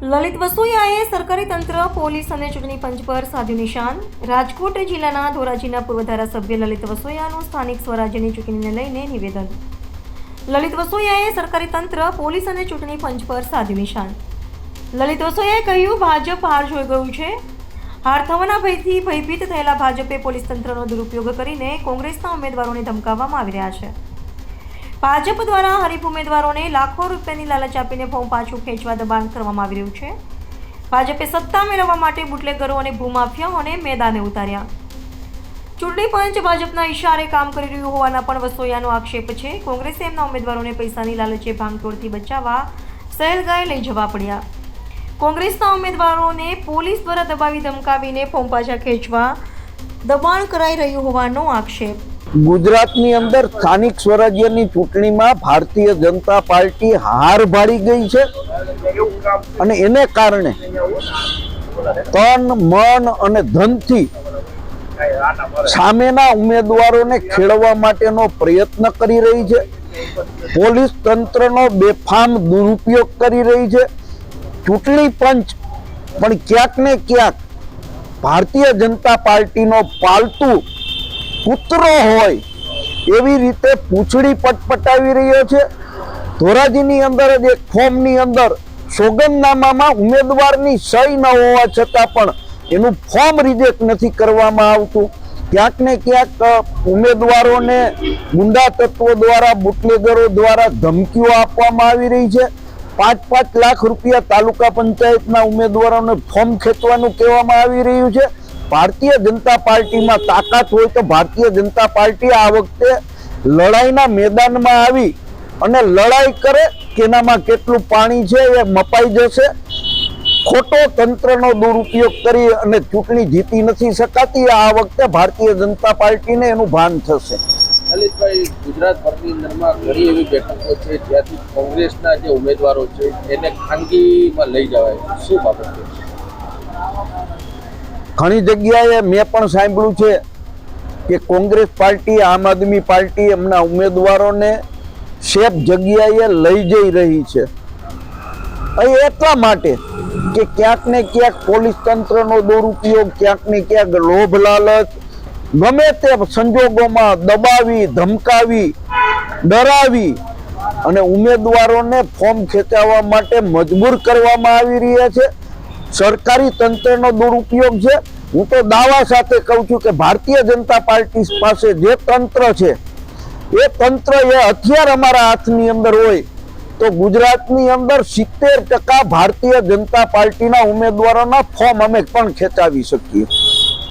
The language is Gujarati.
લલિત વસોયાએ સરકારી તંત્ર, પોલીસ અને ચૂંટણી પંચ પર સાધ્યું નિશાન. રાજકોટ જિલ્લાના ધોરાજીના પૂર્વ ધારાસભ્ય લલિત વસોયાનું સ્થાનિક સ્વરાજ્યની ચૂંટણીને લઈને નિવેદન. લલિત વસોયાએ સરકારી તંત્ર, પોલીસ અને ચૂંટણી પંચ પર સાધ્યું નિશાન. લલિત વસોયાએ કહ્યું, ભાજપ હાર જોઈ ગયું છે. હાર થવાના ભયથી ભયભીત થયેલા ભાજપે પોલીસ તંત્રનો દુરુપયોગ કરીને કોંગ્રેસના ઉમેદવારોને ધમકાવવામાં આવી રહ્યા છે. ભાજપ દ્વારા હરીફ ઉમેદવારોને લાખો રૂપિયાની લાલચ આપીને ફોર્મ પાછું ખેંચવા દબાણ કરવામાં આવી રહ્યું છે. ભાજપે સત્તા મેળવવા માટે બુટલેગરો અને ભૂમાફિયાઓને મેદાને ઉતાર્યા. ચૂંટણી પંચ ભાજપના ઇશારે કામ કરી રહ્યું હોવાના પણ વસોયાનો આક્ષેપ છે. કોંગ્રેસે એમના ઉમેદવારોને પૈસાની લાલચે ભાંગતોડથી બચાવવા સહેલગાય લઈ જવા પડ્યા. કોંગ્રેસના ઉમેદવારોને પોલીસ દ્વારા દબાવી ધમકાવીને ફોર્મ પાછા ખેંચવા દબાણ કરાઈ રહ્યું હોવાનો આક્ષેપ. ગુજરાતની અંદર સ્થાનિક સ્વરાજ્યની ચૂંટણીમાં ભારતીય જનતા પાર્ટી હાર ભાળી ગઈ છે અને એને કારણે તન, મન અને ધનથી સામેના ઉમેદવારોને ખેડવા માટેનો પ્રયત્ન કરી રહી છે. પોલીસ તંત્રનો બેફામ દુરુપયોગ કરી રહી છે. ચૂંટણી પંચ પણ ક્યાંક ને ક્યાંક ભારતીય જનતા પાર્ટીનો પાલતુ પુત્રો હોય એવી રીતે પૂંછડી પટપટાવી રહ્યો છે. ધોરાજીની અંદર જ એક ફોર્મની અંદર સોગંદનામામાં ઉમેદવારની સહી ન હોવા છતાં પણ એનું ફોર્મ રિજેક્ટ નથી કરવામાં આવતું. ક્યાંક ને ક્યાંક ઉમેદવારોને ગુંડા તત્વો દ્વારા, બુટલેગરો દ્વારા ધમકીઓ આપવામાં આવી રહી છે. 5-5 લાખ રૂપિયા તાલુકા પંચાયતના ઉમેદવારોને ફોર્મ ખેંચવાનું કહેવામાં આવી રહ્યું છે. ભારતીય જનતા પાર્ટીમાં તાકાત હોય તો ભારતીય જનતા પાર્ટી આ વખતે લડાઈના મેદાનમાં આવી અને લડાઈ કરે કે એનામાં કેટલું પાણી છે એ મપાઈ જશે. ખોટો તંત્રનો દુરુપયોગ કરી અને ચૂંટણી જીતી નથી શકાતી. આ વખતે ભારતીય જનતા પાર્ટીને એનું ભાન થશે. લલિતભાઈ, ગુજરાતભરની અંદરમાં ઘણી એવી બેઠકો છે જ્યાંથી કોંગ્રેસના જે ઉમેદવારો છે એને ખાનગીમાં લઈ જવાય, શું બાબત છે? ઘણી જગ્યાએ મેં પણ સાંભળ્યું છે કે કોંગ્રેસ પાર્ટી, આમ આદમી પાર્ટી એમના ઉમેદવારોને સેફ જગ્યાએ લઈ જઈ રહી છે. અહીં એટલા માટે કે ક્યાંક ને ક્યાંક પોલીસ તંત્રનો દુરુપયોગ, ક્યાંક ને ક્યાંક લોભ લાલચ, ગમે તે સંજોગોમાં દબાવી, ધમકાવી, ડરાવી અને ઉમેદવારોને ફોર્મ ખેંચાવવા માટે મજબૂર કરવામાં આવી રહ્યા છે. સરકારી તંત્રનો દુરુપયોગ છે. હું તો દાવા સાથે કહું છું કે ભારતીય જનતા પાર્ટી પાસે જે તંત્ર છે એ તંત્ર એ હથિયાર અમારા હાથની અંદર હોય તો ગુજરાતની અંદર 70% ભારતીય જનતા પાર્ટીના ઉમેદવારોના ફોર્મ અમે પણ ખેંચાવી શકીએ.